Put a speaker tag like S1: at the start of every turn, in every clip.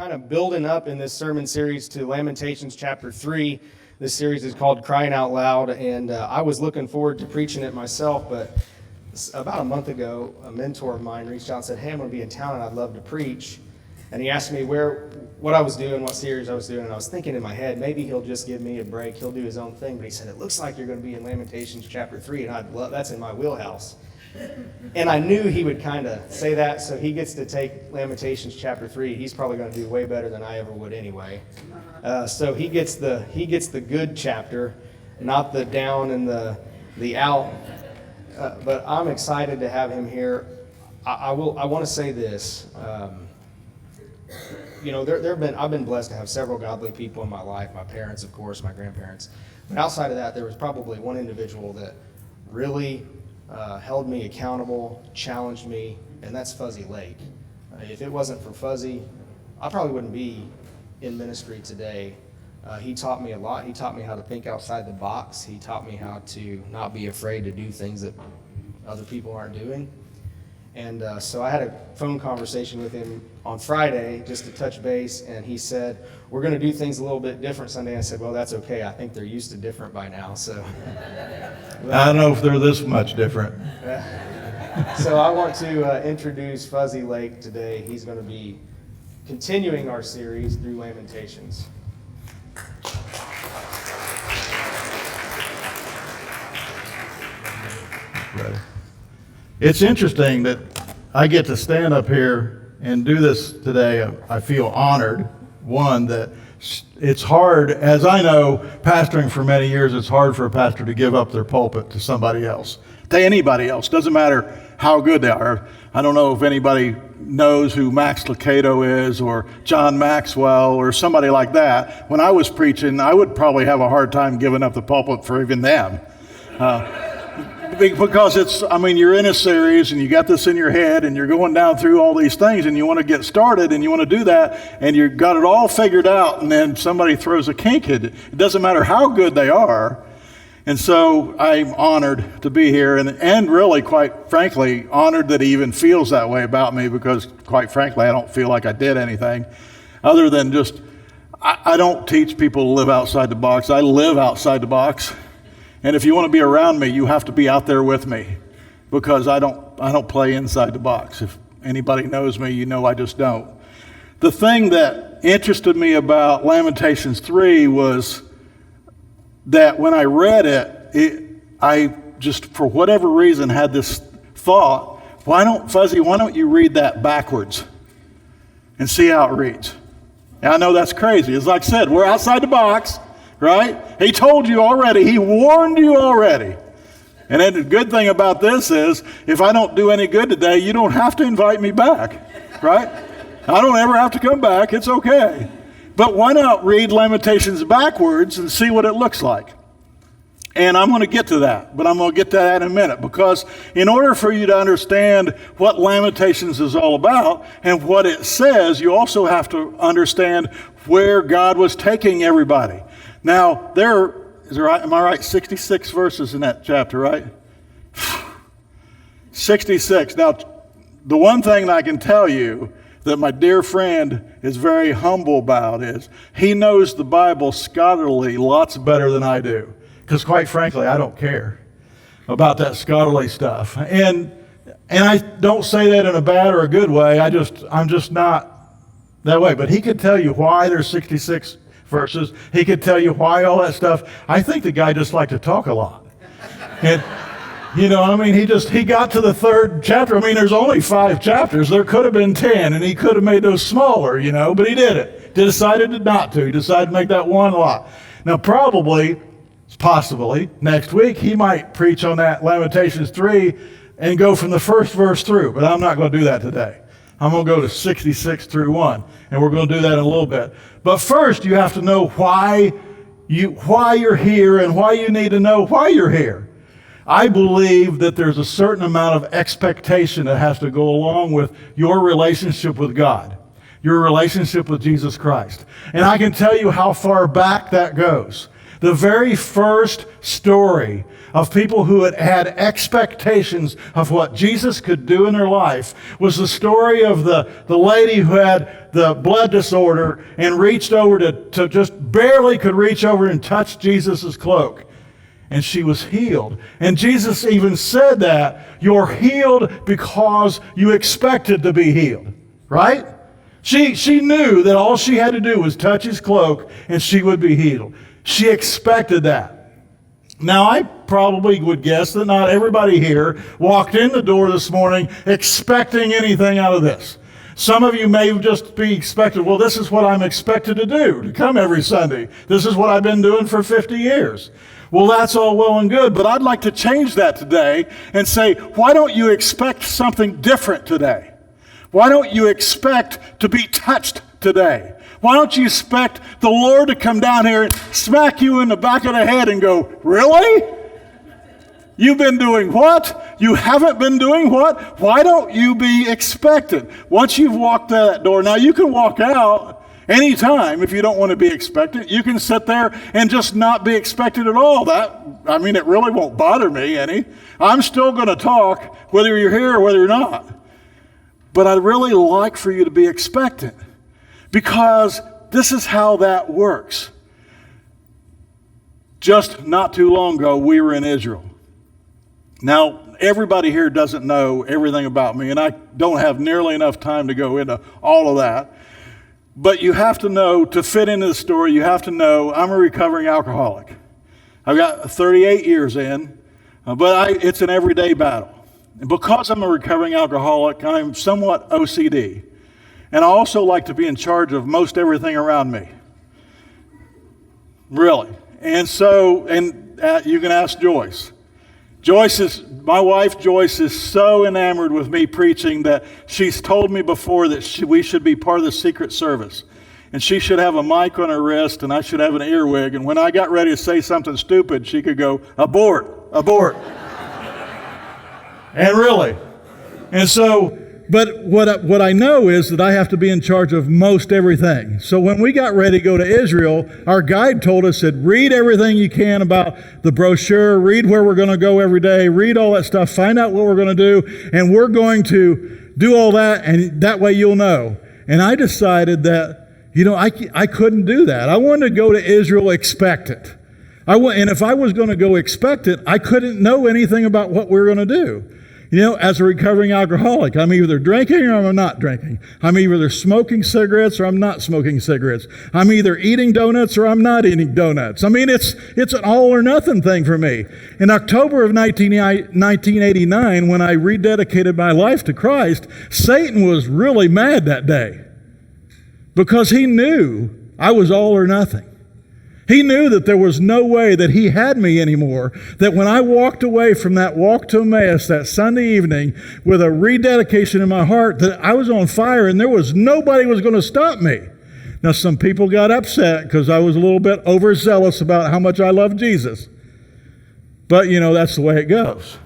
S1: kind of building up in this sermon series to Lamentations chapter 3. This series is called Crying Out Loud, and I was looking forward to preaching it myself, but about a month ago, a mentor of mine reached out and said, hey, I'm going to be in town and I'd love to preach. And he asked me what I was doing, what series I was doing, and I was thinking in my head, maybe he'll just give me a break, he'll do his own thing, but he said, it looks like you're going to be in Lamentations chapter 3, and that's in my wheelhouse. And I knew he would kind of say that, so he gets to take Lamentations chapter 3. He's probably going to do way better than I ever would anyway. So he gets the good chapter, not the down and the out. But I'm excited to have him here. I want to say this. I've been blessed to have several godly people in my life. My parents, of course, my grandparents. But outside of that, there was probably one individual that really held me accountable, challenged me, and that's Fuzzy Lake. If it wasn't for Fuzzy, I probably wouldn't be in ministry today. He taught me a lot. He taught me how to think outside the box. He taught me how to not be afraid to do things that other people aren't doing. And so I had a phone conversation with him on Friday just to touch base, and he said, we're going to do things a little bit different Sunday. I said, well, that's okay. I think they're used to different by now. So
S2: I don't know if they're this much different.
S1: So I want to introduce Fuzzy Lake today. He's going to be continuing our series through Lamentations.
S2: Right. It's interesting that I get to stand up here and do this today. I feel honored. One, that it's hard, as I know, pastoring for many years, it's hard for a pastor to give up their pulpit to somebody else, to anybody else. Doesn't matter how good they are. I don't know if anybody knows who Max Lucado is or John Maxwell or somebody like that. When I was preaching, I would probably have a hard time giving up the pulpit for even them. Because you're in a series and you got this in your head and you're going down through all these things and you want to get started and you want to do that and you've got it all figured out and then somebody throws a kink in it. It doesn't matter how good they are. And so I'm honored to be here and really, quite frankly, honored that he even feels that way about me because, quite frankly, I don't feel like I did anything other than just, I don't teach people to live outside the box. I live outside the box. And if you want to be around me, you have to be out there with me because I don't play inside the box. If anybody knows me, you know I just don't. The thing that interested me about Lamentations 3 was that when I read I just, for whatever reason, had this thought, why don't you read that backwards and see how it reads? And I know that's crazy. As I said, we're outside the box. Right? He told you already. He warned you already. And then the good thing about this is, if I don't do any good today, you don't have to invite me back. Right? I don't ever have to come back. It's okay. But why not read Lamentations backwards and see what it looks like? And I'm going to get to that, but I'm going to get to that in a minute, because in order for you to understand what Lamentations is all about and what it says, you also have to understand where God was taking everybody. Now, am I right? 66 verses in that chapter, right? 66. Now, the one thing that I can tell you that my dear friend is very humble about is he knows the Bible scholarly lots better than I do. Because quite frankly, I don't care about that scholarly stuff. And I don't say that in a bad or a good way. I'm just not that way. But he could tell you why there's 66 verses. He could tell you why all that stuff. I think the guy just liked to talk a lot. And he got to the third chapter. There's only 5 chapters. There could have been 10, and he could have made those smaller, but he did it. Decided not to. He decided to make that one lot. Now, possibly, next week, he might preach on that Lamentations 3 and go from the first verse through, but I'm not going to do that today. I'm going to go to 66 through 1, and we're going to do that in a little bit. But first, you have to know why you're here and why you need to know why you're here. I believe that there's a certain amount of expectation that has to go along with your relationship with God, your relationship with Jesus Christ. And I can tell you how far back that goes. The very first story of people who had had expectations of what Jesus could do in their life was the story of the lady who had the blood disorder and reached over to just barely could reach over and touch Jesus' cloak. And she was healed. And Jesus even said that, you're healed because you expected to be healed. Right? She knew that all she had to do was touch his cloak and she would be healed. She expected that. Now, I probably would guess that not everybody here walked in the door this morning expecting anything out of this. Some of you may just be expected, well, this is what I'm expected to do, to come every Sunday. This is what I've been doing for 50 years. Well, that's all well and good, but I'd like to change that today and say, why don't you expect something different today? Why don't you expect to be touched today? Why don't you expect the Lord to come down here and smack you in the back of the head and go, really? You've been doing what? You haven't been doing what? Why don't you be expected? Once you've walked out that door, now you can walk out anytime if you don't want to be expected. You can sit there and just not be expected at all. It really won't bother me any. I'm still going to talk whether you're here or whether you're not. But I'd really like for you to be expectant, because this is how that works. Just not too long ago, we were in Israel. Now, everybody here doesn't know everything about me, and I don't have nearly enough time to go into all of that. But you have to know, to fit into the story, you have to know I'm a recovering alcoholic. I've got 38 years in, but it's an everyday battle. And because I'm a recovering alcoholic, I'm somewhat OCD. And I also like to be in charge of most everything around me. Really. And so, you can ask Joyce. My wife Joyce is so enamored with me preaching that she's told me before that we should be part of the Secret Service. And she should have a mic on her wrist and I should have an earwig. And when I got ready to say something stupid, she could go, abort, abort. And really. And so, but what I know is that I have to be in charge of most everything. So when we got ready to go to Israel, our guide told us that read everything you can about the brochure, read where we're going to go every day, read all that stuff, find out what we're going to do, and we're going to do all that, and that way you'll know. And I decided that, I couldn't do that. I wanted to go to Israel expectant. And if I was going to go expectant, I couldn't know anything about what we were going to do. As a recovering alcoholic, I'm either drinking or I'm not drinking. I'm either smoking cigarettes or I'm not smoking cigarettes. I'm either eating donuts or I'm not eating donuts. It's an all or nothing thing for me. In October of 1989, when I rededicated my life to Christ, Satan was really mad that day because he knew I was all or nothing. He knew that there was no way that he had me anymore, that when I walked away from that walk to Emmaus that Sunday evening with a rededication in my heart, that I was on fire and there was nobody was going to stop me. Now, some people got upset because I was a little bit overzealous about how much I love Jesus. But, that's the way it goes.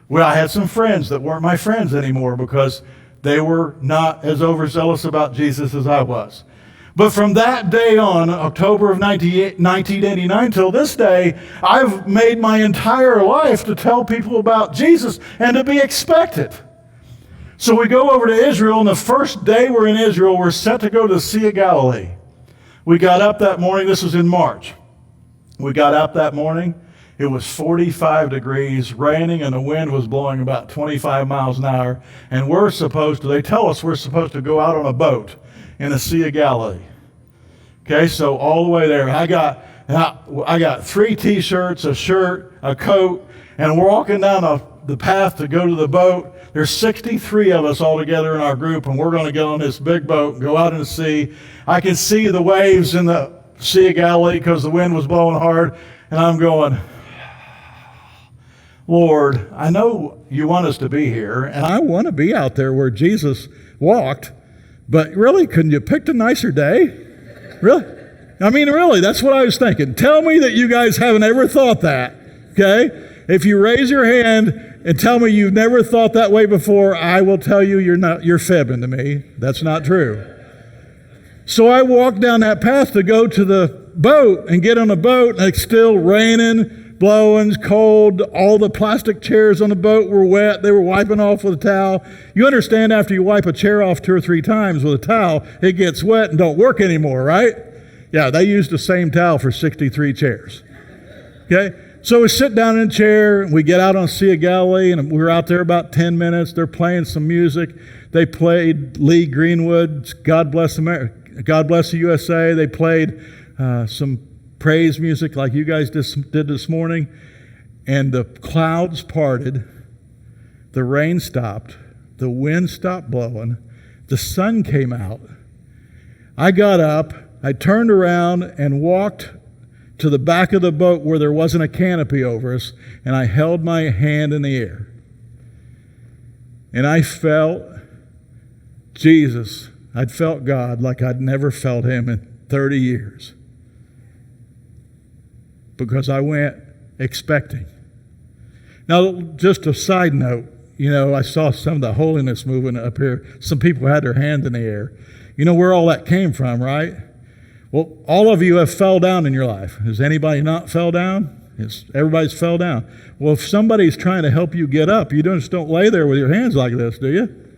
S2: Well, I had some friends that weren't my friends anymore because they were not as overzealous about Jesus as I was. But from that day on, October of 1989 till this day, I've made my entire life to tell people about Jesus and to be expected. So we go over to Israel, and the first day we're in Israel, we're set to go to the Sea of Galilee. We got up that morning. This was in March. We got up that morning. It was 45 degrees, raining, and the wind was blowing about 25 miles an hour. And they tell us we're supposed to go out on a boat in the Sea of Galilee. Okay, so all the way there, I got 3 T-shirts, a shirt, a coat, and we're walking down the path to go to the boat. There's 63 of us all together in our group, and we're going to get on this big boat and go out in the sea. I can see the waves in the Sea of Galilee because the wind was blowing hard, and I'm going, Lord, I know you want us to be here, and I want to be out there where Jesus walked. But really, couldn't you pick a nicer day? Really? Really, that's what I was thinking. Tell me that you guys haven't ever thought that, okay? If you raise your hand and tell me you've never thought that way before, I will tell you you're fibbing to me. That's not true. So I walked down that path to go to the boat and get on a boat, and it's still raining, blowing, it's cold. All the plastic chairs on the boat were wet. They were wiping off with a towel. You understand after you wipe a chair off 2 or 3 times with a towel, it gets wet and don't work anymore, right? Yeah, they used the same towel for 63 chairs. Okay? So we sit down in a chair, and we get out on Sea of Galilee, and we were out there about 10 minutes. They're playing some music. They played Lee Greenwood's God Bless America, God Bless the USA. They played some praise music like you guys did this morning. And the clouds parted. The rain stopped. The wind stopped blowing. The sun came out. I got up. I turned around and walked to the back of the boat where there wasn't a canopy over us, and I held my hand in the air. And I felt Jesus. I'd felt God like I'd never felt him in 30 years. Because I went expecting. Now, just a side note, I saw some of the holiness movement up here. Some people had their hand in the air. You know where all that came from, right? Well, all of you have fell down in your life. Has anybody not fell down? Everybody's fell down. Well, if somebody's trying to help you get up, you just don't lay there with your hands like this, do you?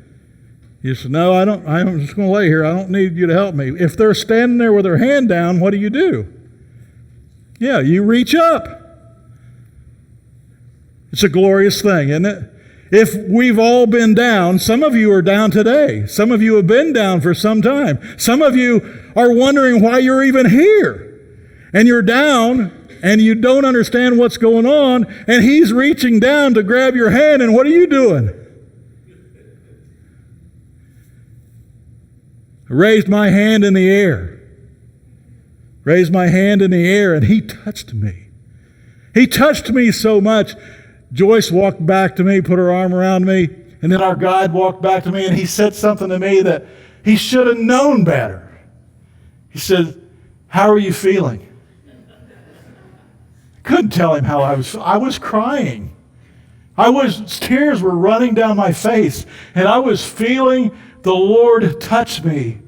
S2: You say, no, I'm just going to lay here. I don't need you to help me. If they're standing there with their hand down, what do? Yeah, you reach up. It's a glorious thing, isn't it? If we've all been down, some of you are down today. Some of you have been down for some time. Some of you are wondering why you're even here. And you're down, and you don't understand what's going on, and he's reaching down to grab your hand, and what are you doing? I raised my hand in the air. Raised my hand in the air, and he touched me. He touched me so much. Joyce walked back to me, put her arm around me, and then our guide walked back to me, and he said something to me that he should have known better. He said, "How are you feeling?" I couldn't tell him how I was. I was crying. Tears were running down my face, and I was feeling the Lord touch me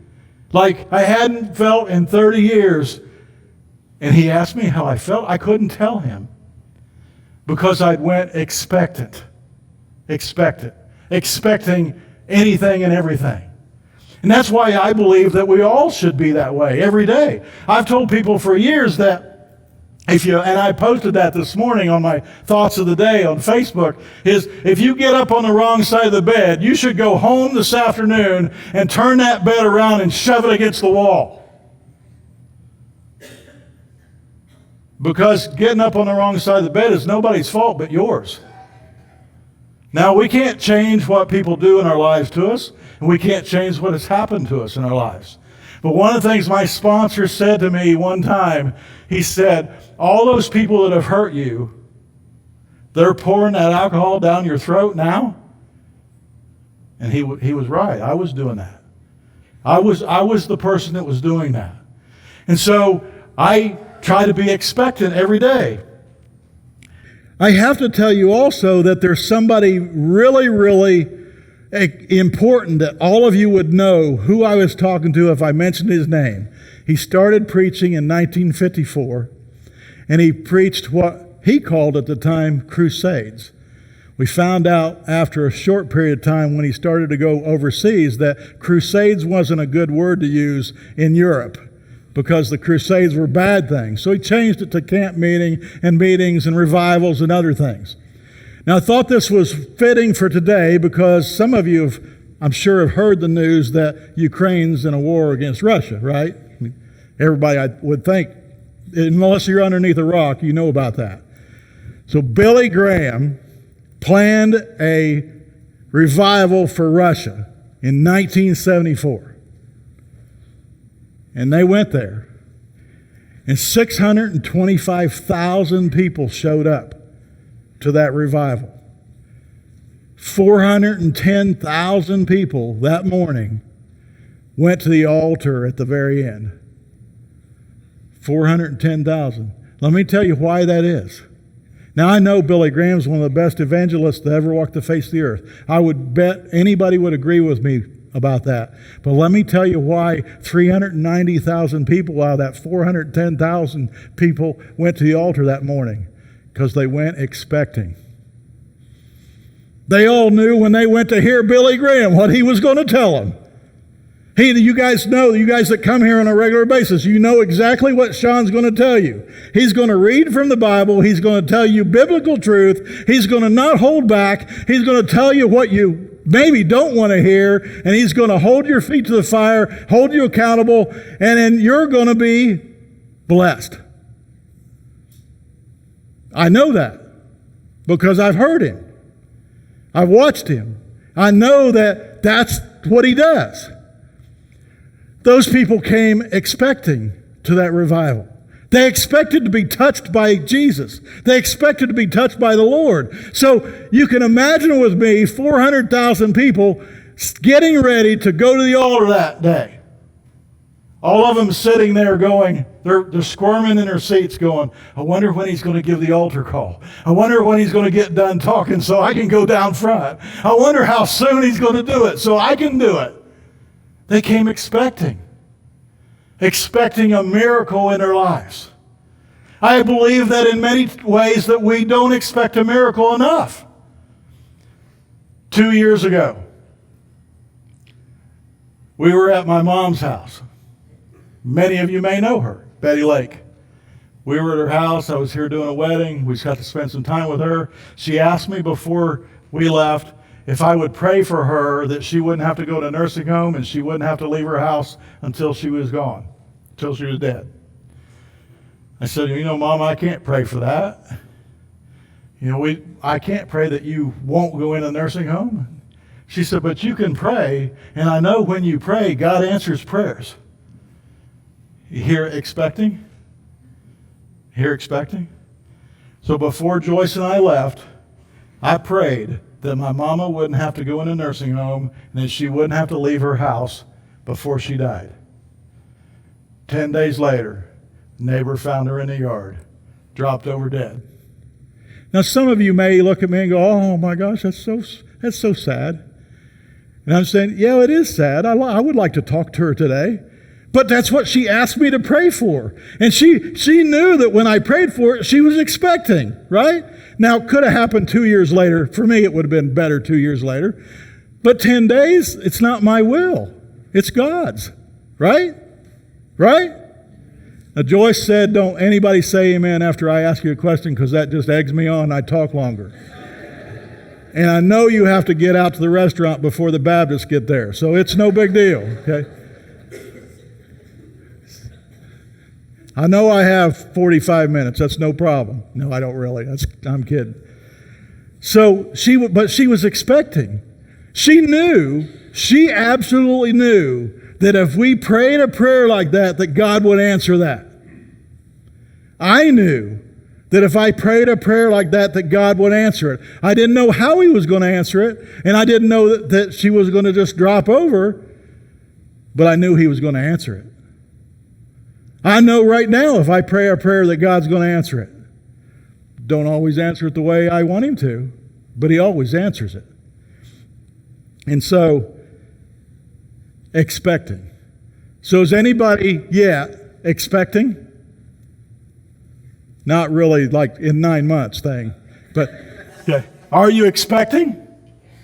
S2: like I hadn't felt in 30 years. And he asked me how I felt. I couldn't tell him. Because I went expecting anything and everything. And that's why I believe that we all should be that way every day. I've told people for years that and I posted that this morning on my Thoughts of the Day on Facebook, is if you get up on the wrong side of the bed, you should go home this afternoon and turn that bed around and shove it against the wall. Because getting up on the wrong side of the bed is nobody's fault but yours. Now, we can't change what people do in our lives to us, and we can't change what has happened to us in our lives. But one of the things my sponsor said to me one time, he said, all those people that have hurt you, they're pouring that alcohol down your throat now. And he was right. I was doing that. I was the person that was doing that. And so I try to be expectant every day. I have to tell you also that there's somebody really, really important that all of you would know who I was talking to if I mentioned his name. He started preaching in 1954, and he preached what he called at the time crusades. We found out after a short period of time when he started to go overseas that crusades wasn't a good word to use in Europe, because the Crusades were bad things. So he changed it to camp meetings and revivals and other things. Now, I thought this was fitting for today because some of you have, I'm sure, have heard the news that Ukraine's in a war against Russia, right? I mean, everybody, I would think, unless you're underneath a rock, you know about that. So Billy Graham planned a revival for Russia in 1974. And they went there. And 625,000 people showed up to that revival. 410,000 people that morning went to the altar at the very end. 410,000. Let me tell you why that is. Now, I know Billy Graham's one of the best evangelists that ever walked the face of the earth. I would bet anybody would agree with me about that. But let me tell you why 390,000 people out of that 410,000 people went to the altar that morning. Because they went expecting. They all knew when they went to hear Billy Graham what he was going to tell them. You guys know, you guys that come here on a regular basis, you know exactly what Sean's going to tell you. He's going to read from the Bible. He's going to tell you biblical truth. He's going to not hold back. He's going to tell you what you maybe don't want to hear, and he's going to hold your feet to the fire, hold you accountable, and then you're going to be blessed. I know that because I've heard him. I've watched him. I know that that's what he does. Those people came expecting to that revival. They expected to be touched by Jesus. They expected to be touched by the Lord. So you can imagine with me 400,000 people getting ready to go to the altar that day. All of them sitting there going, they're squirming in their seats going, I wonder when he's going to give the altar call. I wonder when he's going to get done talking so I can go down front. I wonder how soon he's going to do it so I can do it. They came expecting a miracle in their lives. I believe that in many ways that we don't expect a miracle enough. 2 years ago, we were at my mom's house. Many of you may know her, Betty Lake. We were at her house. I was here doing a wedding. We just got to spend some time with her. She asked me before we left if I would pray for her that she wouldn't have to go to a nursing home and she wouldn't have to leave her house until she was gone, until she was dead. I said, Mom, I can't pray for that. I can't pray that you won't go in a nursing home. She said, but you can pray, and I know when you pray, God answers prayers. You hear expecting? Hear expecting? So before Joyce and I left, I prayed that my mama wouldn't have to go in a nursing home and that she wouldn't have to leave her house before she died. 10 days later, a neighbor found her in the yard, dropped over dead. Now some of you may look at me and go, oh my gosh, that's so sad. And I'm saying, yeah, it is sad. I would like to talk to her today. But that's what she asked me to pray for. And she knew that when I prayed for it, she was expecting, right? Now, it could have happened 2 years later. For me, it would have been better 2 years later. But 10 days, it's not my will. It's God's, right? Right? Now, Joyce said, don't anybody say amen after I ask you a question because that just eggs me on. I talk longer. And I know you have to get out to the restaurant before the Baptists get there. So it's no big deal, okay? I know I have 45 minutes. That's no problem. No, I don't really. I'm kidding. So she was expecting. She absolutely knew that if we prayed a prayer like that God would answer that. I knew that if I prayed a prayer like that God would answer it. I didn't know how he was going to answer it, and I didn't know that she was going to just drop over, but I knew he was going to answer it. I know right now if I pray a prayer that God's going to answer it. Don't always answer it the way I want him to, but he always answers it. And so, expecting. So is anybody yet expecting? Not really like in 9 months thing, but okay. Are you expecting?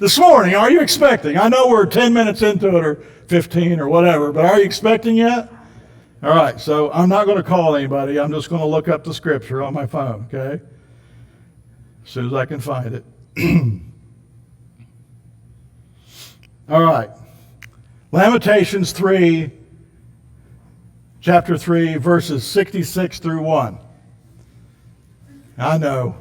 S2: This morning, are you expecting? I know we're 10 minutes into it or 15 or whatever, but are you expecting yet? All right, so I'm not going to call anybody. I'm just going to look up the scripture on my phone, okay? As soon as I can find it. All right. Lamentations 3, chapter 3, verses 66 through 1. I know.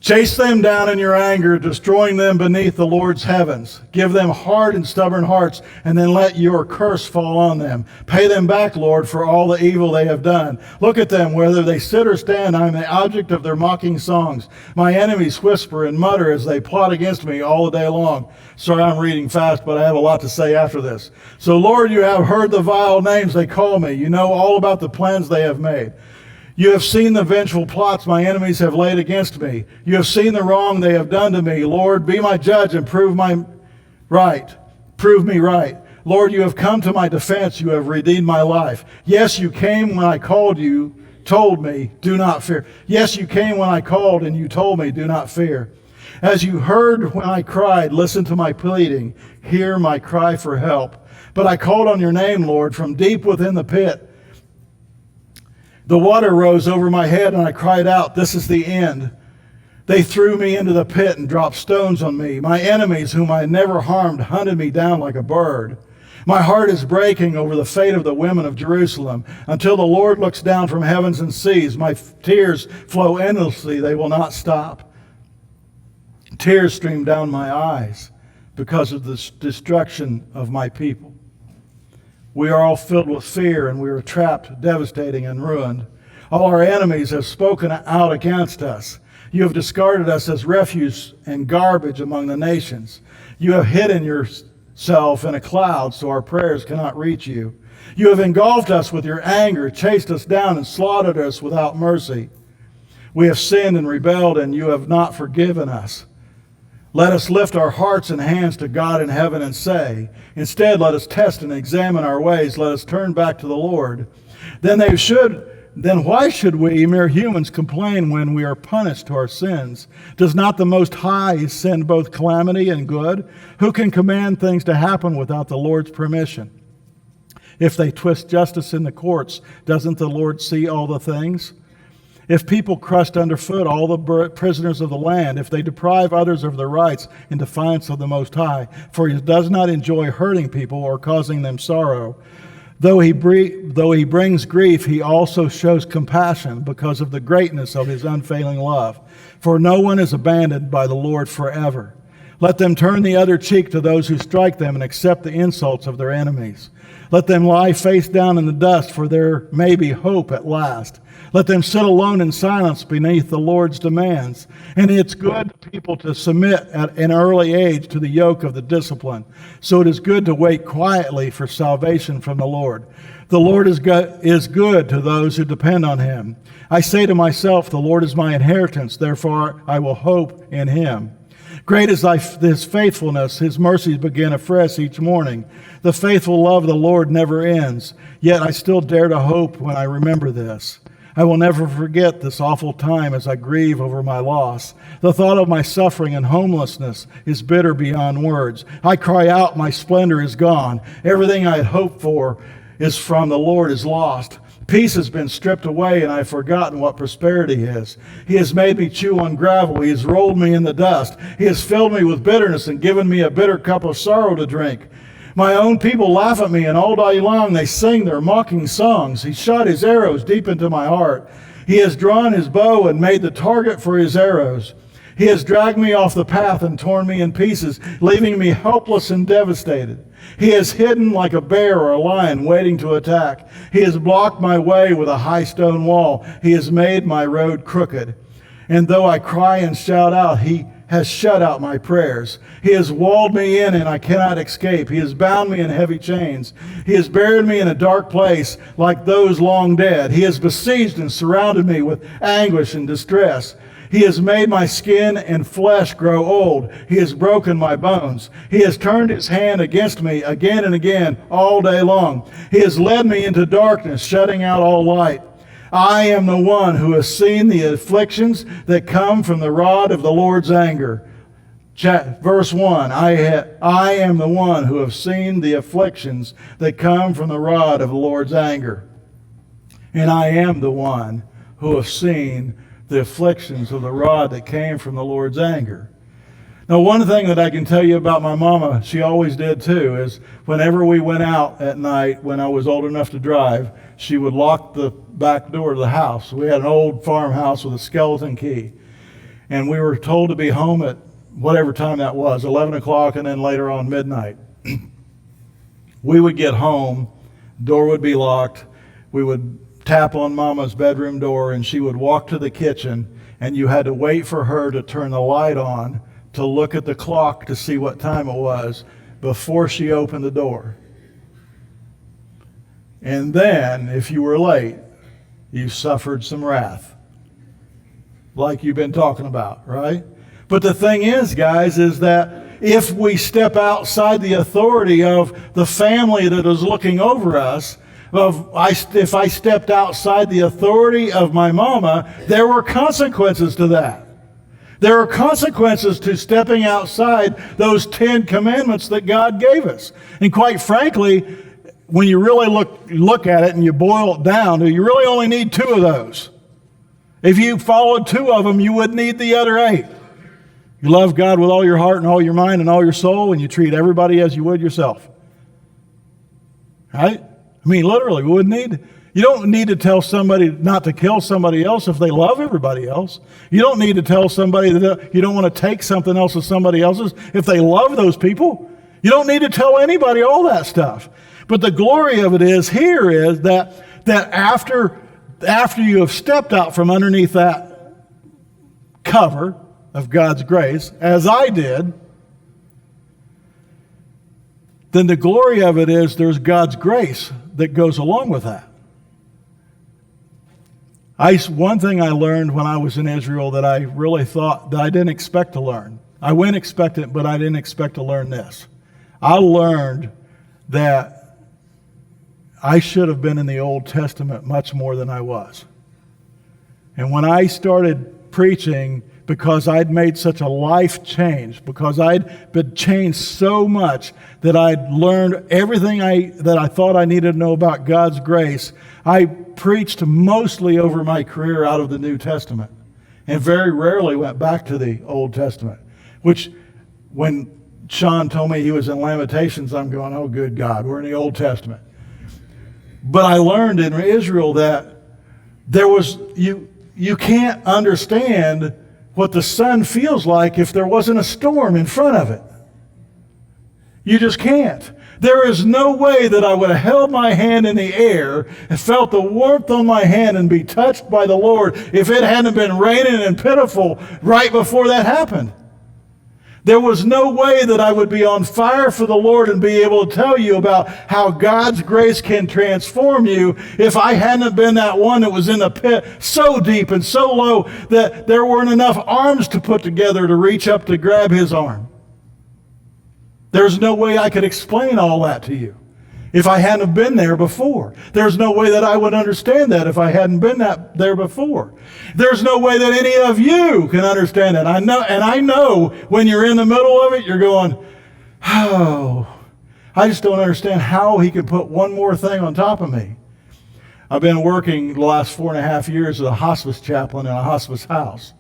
S2: Chase them down in your anger, destroying them beneath the Lord's heavens. Give them hard and stubborn hearts, and then let your curse fall on them. Pay them back, Lord, for all the evil they have done. Look at them, whether they sit or stand. I am the object of their mocking songs. My enemies whisper and mutter as they plot against me all the day long. Sorry, I'm reading fast, but I have a lot to say after this. So, Lord, you have heard the vile names they call me. You know all about the plans they have made. You have seen the vengeful plots my enemies have laid against me. You have seen the wrong they have done to me. Lord, be my judge and prove my right. Prove me right. Lord, you have come to my defense. You have redeemed my life. Yes, you came when I called you, told me, do not fear. Yes, you came when I called and you told me, do not fear. As you heard when I cried, listen to my pleading. Hear my cry for help. But I called on your name, Lord, from deep within the pit. The water rose over my head and I cried out, this is the end. They threw me into the pit and dropped stones on me. My enemies, whom I never harmed, hunted me down like a bird. My heart is breaking over the fate of the women of Jerusalem. Until the Lord looks down from heavens and sees, my tears flow endlessly. They will not stop. Tears stream down my eyes because of the destruction of my people. We are all filled with fear, and we are trapped, devastating, and ruined. All our enemies have spoken out against us. You have discarded us as refuse and garbage among the nations. You have hidden yourself in a cloud so our prayers cannot reach you. You have engulfed us with your anger, chased us down, and slaughtered us without mercy. We have sinned and rebelled, and you have not forgiven us. Let us lift our hearts and hands to God in heaven and say, instead, let us test and examine our ways. Let us turn back to the Lord. Then why should we, mere humans, complain when we are punished to our sins? Does not the Most High send both calamity and good? Who can command things to happen without the Lord's permission? If they twist justice in the courts, doesn't the Lord see all the things? If people crushed underfoot all the prisoners of the land, if they deprive others of their rights in defiance of the Most High, for he does not enjoy hurting people or causing them sorrow. Though he brings grief, he also shows compassion because of the greatness of his unfailing love. For no one is abandoned by the Lord forever. Let them turn the other cheek to those who strike them and accept the insults of their enemies. Let them lie face down in the dust, for there may be hope at last. Let them sit alone in silence beneath the Lord's demands. And it's good for people to submit at an early age to the yoke of the discipline. So it is good to wait quietly for salvation from the Lord. The Lord is good to those who depend on him. I say to myself, the Lord is my inheritance, therefore I will hope in him. Great is his faithfulness, his mercies begin afresh each morning. The faithful love of the Lord never ends, yet I still dare to hope when I remember this. I will never forget this awful time as I grieve over my loss. The thought of my suffering and homelessness is bitter beyond words. I cry out, my splendor is gone. Everything I had hoped for is from the Lord is lost. Peace has been stripped away, and I've forgotten what prosperity is. He has made me chew on gravel. He has rolled me in the dust. He has filled me with bitterness and given me a bitter cup of sorrow to drink. My own people laugh at me, and all day long they sing their mocking songs. He shot his arrows deep into my heart. He has drawn his bow and made the target for his arrows. He has dragged me off the path and torn me in pieces, leaving me helpless and devastated. He has hidden like a bear or a lion waiting to attack. He has blocked my way with a high stone wall. He has made my road crooked. And though I cry and shout out, he has shut out my prayers. He has walled me in and I cannot escape. He has bound me in heavy chains. He has buried me in a dark place like those long dead. He has besieged and surrounded me with anguish and distress. He has made my skin and flesh grow old. He has broken my bones. He has turned his hand against me again and again all day long. He has led me into darkness, shutting out all light. I am the one who has seen the afflictions that come from the rod of the Lord's anger. Verse 1, I am the one who have seen the afflictions that come from the rod of the Lord's anger. And I am the one who have seen the afflictions of the rod that came from the Lord's anger. Now, one thing that I can tell you about my mama, she always did too, is whenever we went out at night when I was old enough to drive, she would lock the back door of the house. We had an old farmhouse with a skeleton key. And we were told to be home at whatever time that was, 11 o'clock and then later on midnight. We would get home, door would be locked, we would tap on Mama's bedroom door and she would walk to the kitchen and you had to wait for her to turn the light on to look at the clock to see what time it was before she opened the door. And then, if you were late, you suffered some wrath, like you've been talking about, right? But the thing is, guys, is that if we step outside the authority of the family that is looking over us, if I stepped outside the authority of my mama, there were consequences to that. There are consequences to stepping outside those 10 commandments that God gave us. And quite frankly, when you really look at it and you boil it down, you really only need 2 of those. If you followed 2 of them, you wouldn't need the other 8. You love God with all your heart and all your mind and all your soul, and you treat everybody as you would yourself. Right? I mean, literally, you don't need to tell somebody not to kill somebody else if they love everybody else. You don't need to tell somebody that you don't want to take something else of somebody else's if they love those people. You don't need to tell anybody all that stuff. But the glory of it is that after you have stepped out from underneath that cover of God's grace, as I did, then the glory of it is there's God's grace that goes along with that. One thing I learned when I was in Israel that I really thought that I didn't expect to learn. I went expectant, but I didn't expect to learn this. I learned that I should have been in the Old Testament much more than I was. And when I started preaching, because I'd made such a life change, because I'd been changed so much that I'd learned everything that I thought I needed to know about God's grace, I preached mostly over my career out of the New Testament and very rarely went back to the Old Testament, which when Sean told me he was in Lamentations, I'm going, oh, good God, we're in the Old Testament. But I learned in Israel that you can't understand what the sun feels like if there wasn't a storm in front of it. You just can't. There is no way that I would have held my hand in the air and felt the warmth on my hand and be touched by the Lord if it hadn't been raining and pitiful right before that happened. There was no way that I would be on fire for the Lord and be able to tell you about how God's grace can transform you if I hadn't been that one that was in the pit so deep and so low that there weren't enough arms to put together to reach up to grab his arm. There's no way I could explain all that to you if I hadn't been there before. There's no way that I would understand that if I hadn't been there before. There's no way that any of you can understand that. I know when you're in the middle of it, you're going, oh, I just don't understand how he could put one more thing on top of me. I've been working the last 4.5 years as a hospice chaplain in a hospice house,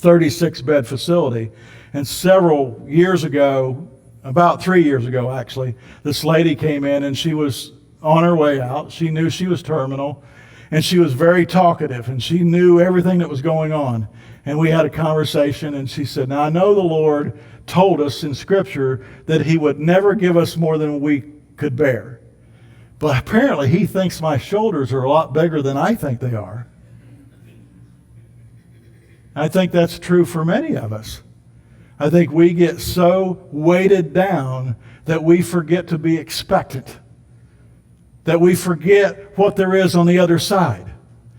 S2: 36-bed facility. And several years ago, about 3 years ago actually, this lady came in and she was on her way out. She knew she was terminal and she was very talkative and she knew everything that was going on. And we had a conversation and she said, now I know the Lord told us in Scripture that he would never give us more than we could bear. But apparently he thinks my shoulders are a lot bigger than I think they are. I think that's true for many of us. I think we get so weighted down that we forget to be expectant, that we forget what there is on the other side.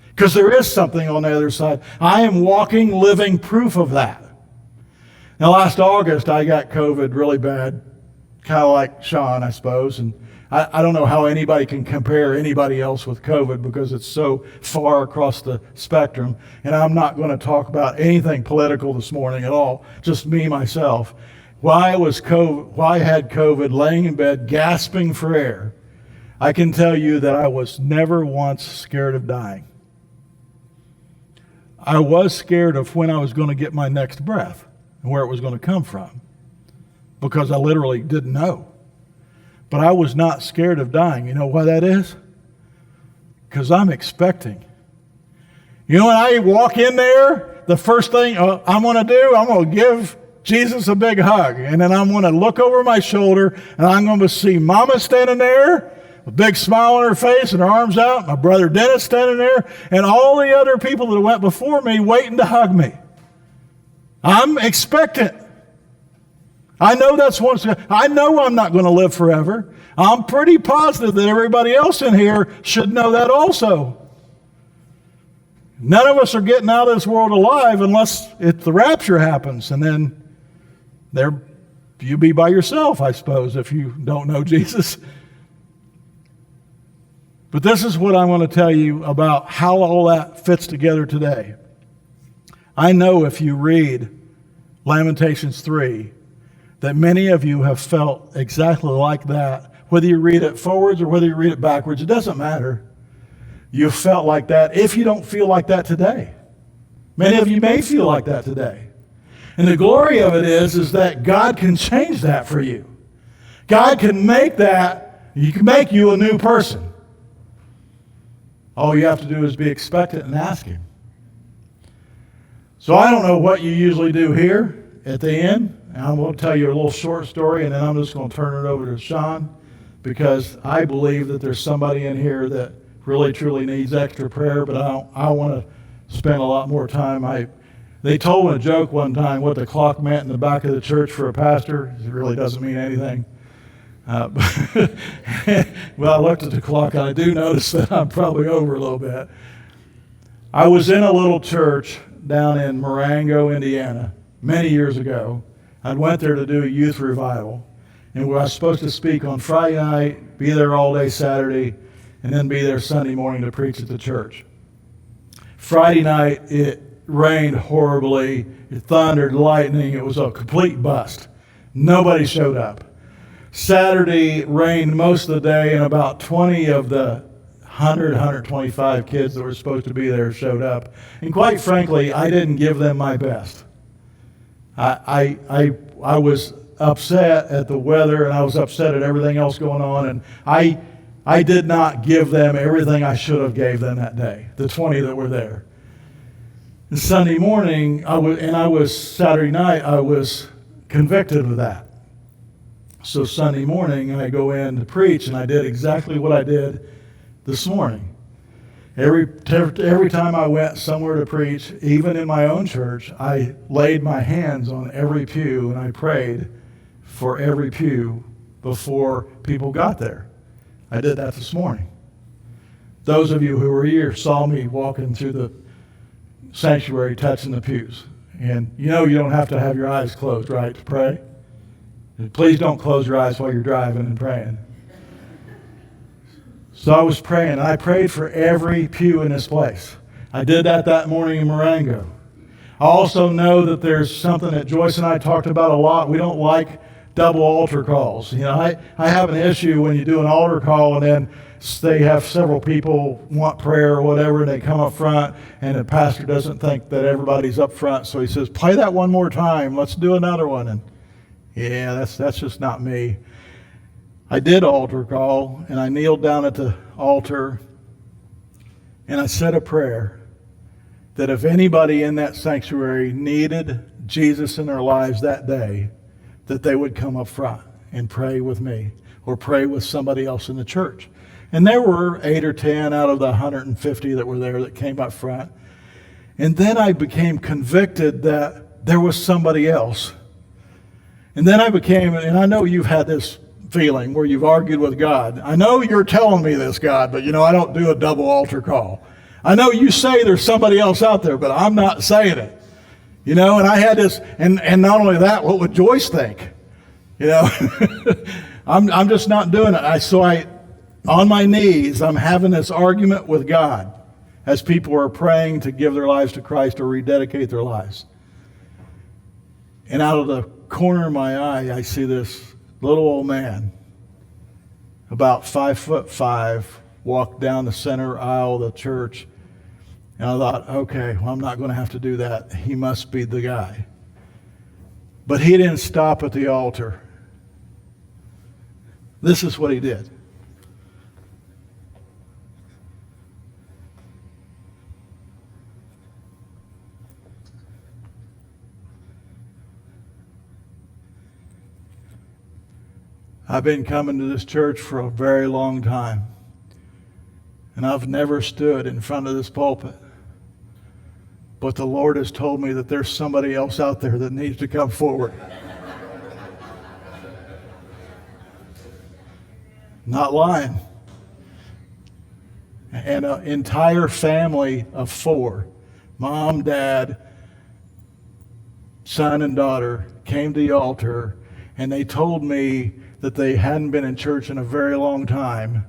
S2: Because there is something on the other side. I am walking, living proof of that. Now, last August, I got COVID really bad, kind of like Sean, I suppose, and I don't know how anybody can compare anybody else with COVID because it's so far across the spectrum. And I'm not going to talk about anything political this morning at all, just me, myself. Why I had COVID, laying in bed, gasping for air, I can tell you that I was never once scared of dying. I was scared of when I was going to get my next breath and where it was going to come from because I literally didn't know. But I was not scared of dying. You know why that is? Because I'm expecting. You know, when I walk in there, the first thing I'm going to do, I'm going to give Jesus a big hug. And then I'm going to look over my shoulder, and I'm going to see Mama standing there, a big smile on her face and her arms out, my brother Dennis standing there, and all the other people that went before me waiting to hug me. I'm expectant. I know I know I'm not going to live forever. I'm pretty positive that everybody else in here should know that also. None of us are getting out of this world alive unless the rapture happens, and then they're you be by yourself, I suppose, if you don't know Jesus. But this is what I want to tell you about how all that fits together today. I know if you read Lamentations 3, that many of you have felt exactly like that. Whether you read it forwards or whether you read it backwards, it doesn't matter. You felt like that if you don't feel like that today. Many of you may feel like that today. And the glory of it is that God can change that for you. God can make that, He can make you a new person. All you have to do is be expectant and ask Him. So I don't know what you usually do here at the end. And I'm going to tell you a little short story, and then I'm just going to turn it over to Sean, because I believe that there's somebody in here that really truly needs extra prayer, but I want to spend a lot more time. They told a joke one time what the clock meant in the back of the church for a pastor. It really doesn't mean anything. Well, I looked at the clock, and I do notice that I'm probably over a little bit. I was in a little church down in Marengo, Indiana, many years ago. I went there to do a youth revival, and I was supposed to speak on Friday night, be there all day Saturday, and then be there Sunday morning to preach at the church. Friday night, it rained horribly. It thundered, lightning. It was a complete bust. Nobody showed up. Saturday rained most of the day, and about 20 of the 125 kids that were supposed to be there showed up. And quite frankly, I didn't give them my best. I was upset at the weather, and I was upset at everything else going on, and I did not give them everything I should have gave them that day, the 20 that were there. And Sunday morning, Saturday night, I was convicted of that. So Sunday morning, I go in to preach, and I did exactly what I did this morning. Every time I went somewhere to preach, even in my own church, I laid my hands on every pew, and I prayed for every pew before people got there. I did that this morning. Those of you who were here saw me walking through the sanctuary touching the pews. And you know you don't have to have your eyes closed, right, to pray? Please don't close your eyes while you're driving and praying. So I was praying. I prayed for every pew in this place. I did that morning in Marengo. I also know that there's something that Joyce and I talked about a lot. We don't like double altar calls. You know, I have an issue when you do an altar call and then they have several people want prayer or whatever, and they come up front, and the pastor doesn't think that everybody's up front, so he says, play that one more time. Let's do another one. And yeah, that's just not me. I did altar call, and I kneeled down at the altar, and I said a prayer that if anybody in that sanctuary needed Jesus in their lives that day, that they would come up front and pray with me or pray with somebody else in the church. And there were 8 or 10 out of the 150 that were there that came up front. And then I became convicted that there was somebody else. And then and I know you've had this feeling where you've argued with God. I know you're telling me this, God, but I don't do a double altar call. I know you say there's somebody else out there, but I'm not saying it. And I had this, and not only that, what would Joyce think? I'm just not doing it. On my knees, I'm having this argument with God as people are praying to give their lives to Christ or rededicate their lives. And out of the corner of my eye, I see this little old man, about 5'5", walk down the center aisle of the church. And I thought, okay, well, I'm not going to have to do that. He must be the guy. But he didn't stop at the altar. This is what he did. I've been coming to this church for a very long time, and I've never stood in front of this pulpit. But the Lord has told me that there's somebody else out there that needs to come forward. Not lying. And an entire family of 4, mom, dad, son, and daughter, came to the altar, and they told me that they hadn't been in church in a very long time,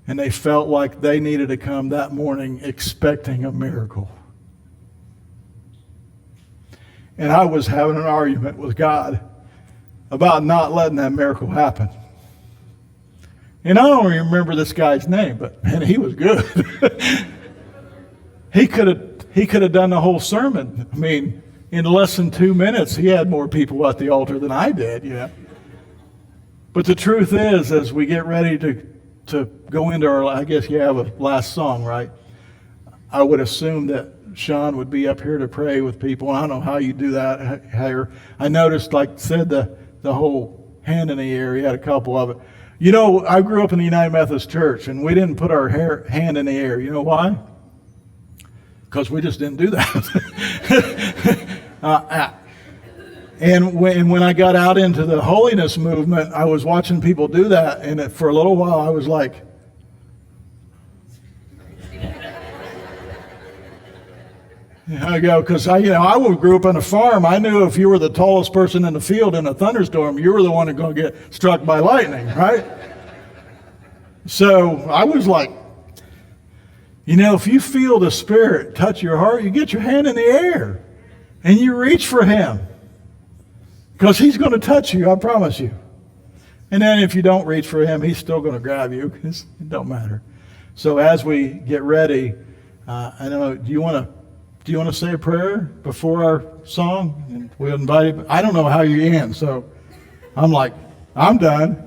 S2: and they felt like they needed to come that morning expecting a miracle. And I was having an argument with God about not letting that miracle happen. And I don't even remember this guy's name, but man, he was good. He could have done the whole sermon. I mean, in less than 2 minutes, he had more people at the altar than I did, you know. But the truth is, as we get ready to go into our, I guess you have a last song, right? I would assume that Sean would be up here to pray with people. I don't know how you do that here. I noticed, like said, the whole hand in the air. He had a couple of it. You know, I grew up in the United Methodist Church, and we didn't put our hand in the air. You know why? Because we just didn't do that. And when I got out into the holiness movement, I was watching people do that, and for a little while I was like, I go, because I grew up on a farm. I knew if you were the tallest person in the field in a thunderstorm, you were the one that's going to get struck by lightning, right? So I was like, if you feel the Spirit touch your heart, you get your hand in the air and you reach for Him, because He's going to touch you, I promise you. And then if you don't reach for Him, He's still going to grab you. It don't matter. So as we get ready, I don't know, do you want to say a prayer before our song? And we'll invite you. I don't know how you end, so I'm like, I'm done.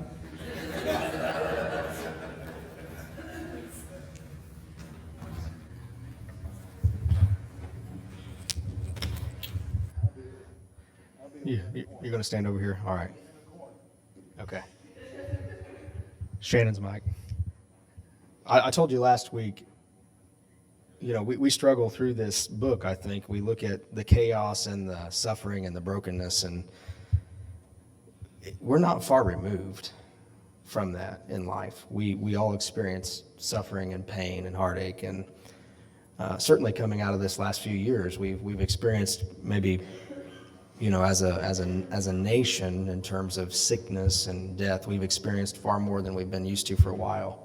S1: You're going to stand over here? All right. Okay. Shannon's mic. I told you last week, we struggle through this book, I think. We look at the chaos and the suffering and the brokenness, and we're not far removed from that in life. We all experience suffering and pain and heartache, and certainly coming out of this last few years, we've experienced maybe, as a nation, in terms of sickness and death, we've experienced far more than we've been used to for a while.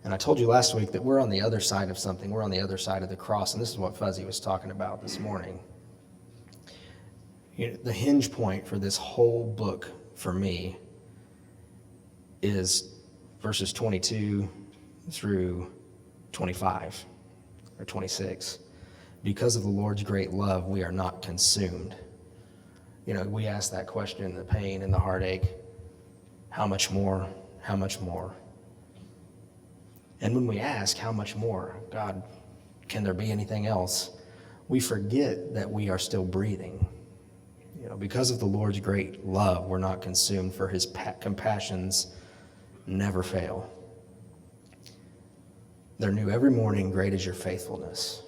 S1: And I told you last week that we're on the other side of something. We're on the other side of the cross, and this is what Fuzzy was talking about this morning. The hinge point for this whole book for me is verses 22 through 25 or 26. Because of the Lord's great love, we are not consumed. We ask that question, the pain and the heartache, how much more? How much more? And when we ask how much more, God, can there be anything else? We forget that we are still breathing. Because of the Lord's great love, we're not consumed, for His compassions never fail. They're new every morning. Great is your faithfulness.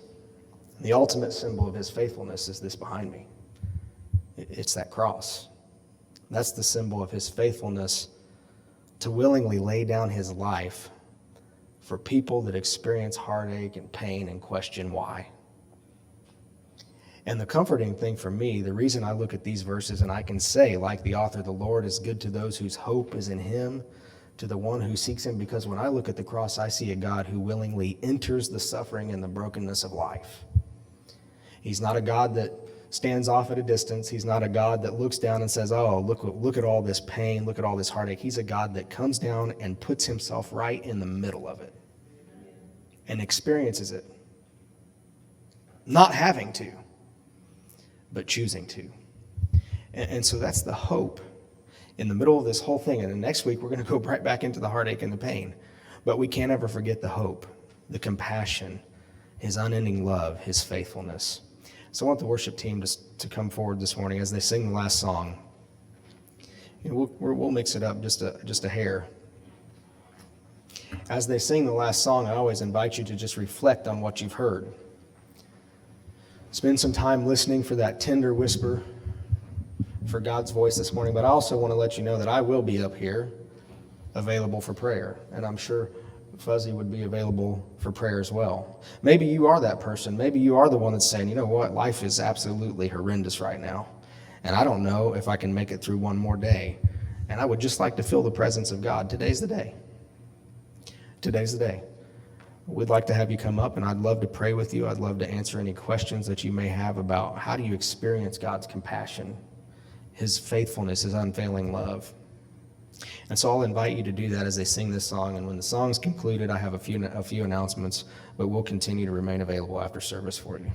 S1: The ultimate symbol of His faithfulness is this behind me. It's that cross. That's the symbol of His faithfulness, to willingly lay down His life for people that experience heartache and pain and question why. And the comforting thing for me, the reason I look at these verses and I can say, like the author, the Lord is good to those whose hope is in Him, to the one who seeks Him, because when I look at the cross, I see a God who willingly enters the suffering and the brokenness of life. He's not a God that stands off at a distance. He's not a God that looks down and says, oh, look at all this pain, look at all this heartache. He's a God that comes down and puts Himself right in the middle of it and experiences it. Not having to, but choosing to. And so that's the hope in the middle of this whole thing. And then next week, we're going to go right back into the heartache and the pain. But we can't ever forget the hope, the compassion, His unending love, His faithfulness. So I want the worship team to come forward this morning as they sing the last song. We'll mix it up just a hair. As they sing the last song, I always invite you to just reflect on what you've heard. Spend some time listening for that tender whisper, for God's voice this morning. But I also want to let you know that I will be up here available for prayer. And I'm sure Fuzzy would be available for prayer as well. Maybe you are that person. Maybe you are the one that's saying, you know what, life is absolutely horrendous right now. and I don't know if I can make it through one more day. And I would just like to feel the presence of God. Today's the day. Today's the day. We'd like to have you come up, and I'd love to pray with you. I'd love to answer any questions that you may have about how do you experience God's compassion, his faithfulness, his unfailing love. And so I'll invite you to do that as they sing this song. And when the song's concluded, I have a few announcements, but we'll continue to remain available after service for you.